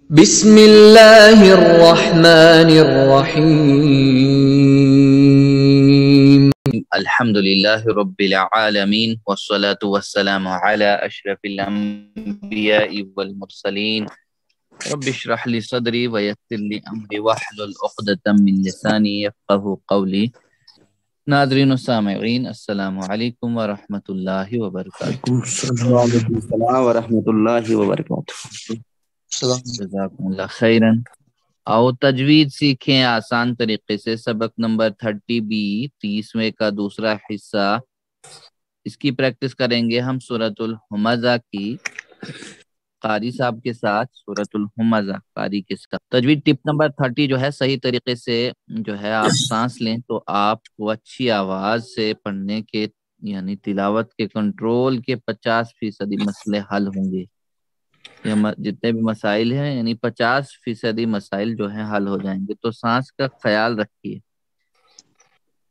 बिस्मिल्लाहिर्रहमानिर्रहीम। अल्हम्दुलिल्लाहि रब्बिल आलमीन वस्सलातु वस्सलामु अला अशरफिल अंबियाइ वल मुरसलीन। रब्बिश्रह ली सदरी व यस्सिर ली अमरी वहलुल उक़दतम मिन लिसानी यफ़क़हू क़ौली। नाज़रीन व सामिईन, अस्सलामु अलैकुम व रहमतुल्लाहि व बरकातुहू। वालेकुम सलाम व रहमतुल्लाहि व बरकातुहू। जज़ाकुमुल्लाह खैरन। आओ तजवीद सीखें आसान तरीके से। सबक नंबर 30B 30वें का दूसरा हिस्सा, इसकी प्रैक्टिस करेंगे हम सूरतुल हुमज़ा की कारी साहब के साथ। सूरतुल हुमज़ा कारी के साथ तजवीद टिप नंबर 30 जो है, सही तरीके से जो है आप सांस लें तो आपको अच्छी आवाज से पढ़ने के यानी तिलावत के कंट्रोल के 50% मसले हल होंगे। जितने भी मसाइल हैं यानी 50% मसाइल जो हैं हल हो जाएंगे। तो सांस का ख्याल रखिए,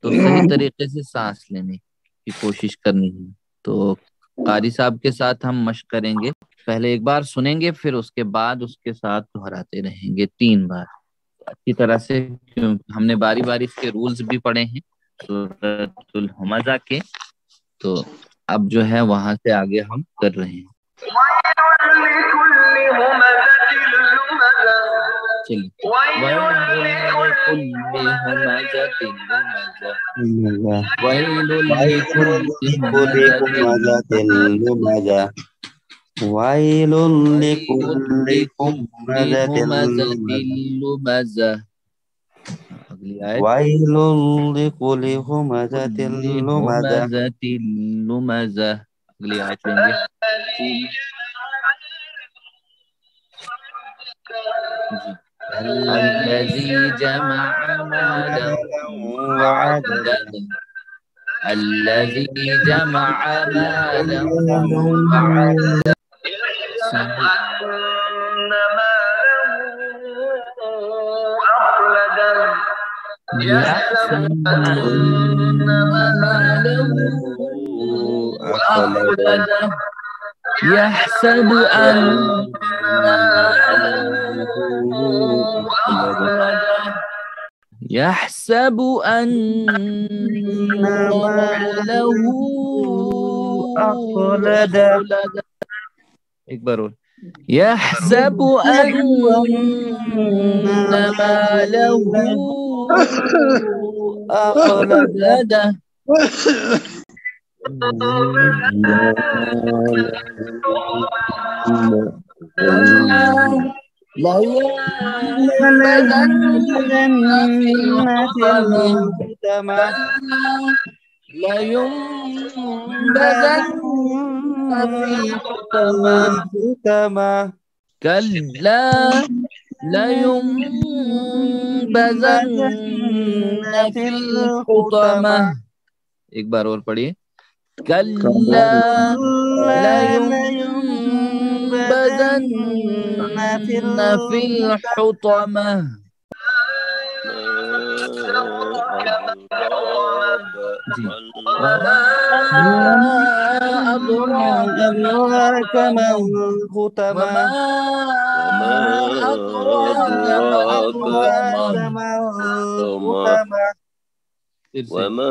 तो सही तरीके से सांस लेने की कोशिश करनी है। तो कारी साहब के साथ हम मशक करेंगे। पहले एक बार सुनेंगे, फिर उसके बाद उसके साथ दोहराते रहेंगे 3 बार अच्छी तरह से, क्योंकि हमने बारी बारी इसके रूल्स भी पढ़े हैं सूरतुल हुमज़ा के। तो अब जो है वहां से आगे हम कर रहे हैं। अगली आयत, अगली आयत लेंगे। الذي جمع مالا وعددا الذي جمع مالا وعددا يحسب أن ماله أخلده يحسب أن ماله أخلده يحسب أن ماله أخلده। एक बार और, يحسب أن ماله أخلده لا ينبذن في الحطمة لا ينبذن في الحطمة كلا لا ينبذن في الحطمة। एक बार और पढ़िए, कल्ला ला युनबज़न फिल हुतमा। जी, वमा अदराक मल हुतमा, वमा अदराक मल हुतमा। वमा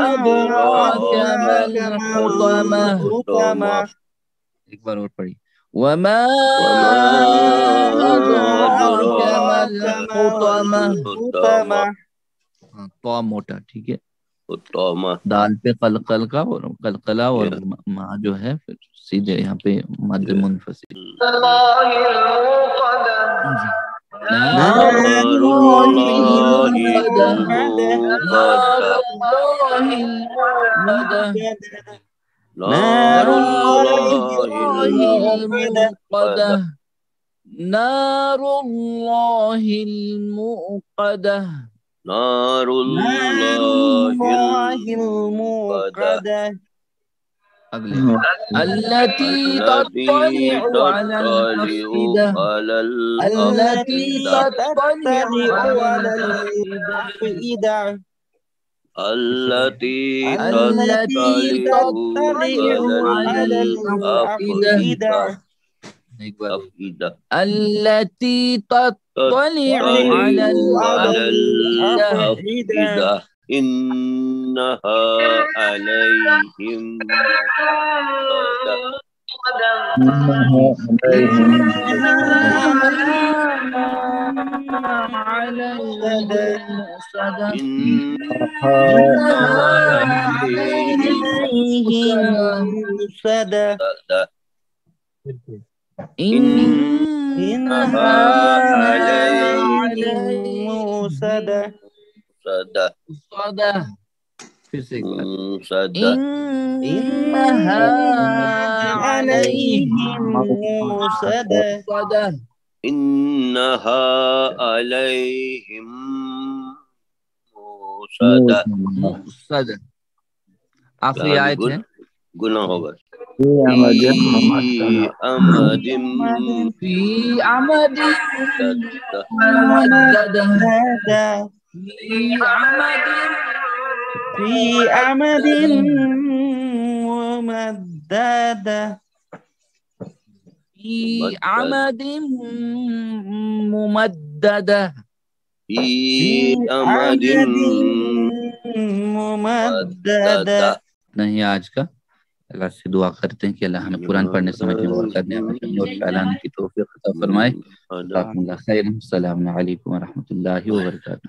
अदराक मल हुतमा। एक बार और पढ़िए, वमा अदराक मल हुतमा। तो मोटा, ठीक है। दाल पे कलकल का और कलकला और माँ जो है फिर सीधे यहाँ पे मद मुनफसिल। नारुल्लाहिल मुक़द्दह अगले, अल्लती तत्तलिउ अलल अफ़इदा, अल्लती तत्तलिउ अलल अफ़इदा, التي تطلع على الأفئدة एक बार अफीदा अल्लती तत्तलिउ अलल अफईदा अफीदा इन्नहा अलैहिम मुसद्दा इन्नहा अलैहिम मुसद्दा इन्नहा अलैहिम मुसद्दा मुसद्दा इन्नहा अलैहिम मुसद्दा मुसद्दा मुसद्दा। फिर से एक बार मुसद्दा इन्नहा अलैहिम मुसद्दा मुसद्दा इन्नहा अलैहिम मुसद्दा। मुसद्दा। आखिरी यहाँ भी आयत है गुना होगा। फी अमदिम फी अमदिन मुसद्दा मुमद्ददा मुसद्दा फी अमदिन في أمد ممددة في عمد ممددة في في अमद أمد ممددة। नहीं आज का अल्लाह से दुआ करते हैं कि अल्लाह हमें कुरान पढ़ने समझने और करने में और फैलाने की तौफीक अता फरमाए। अस्सलाम वालेकुम व रहमतुल्लाहि व बरकातहू।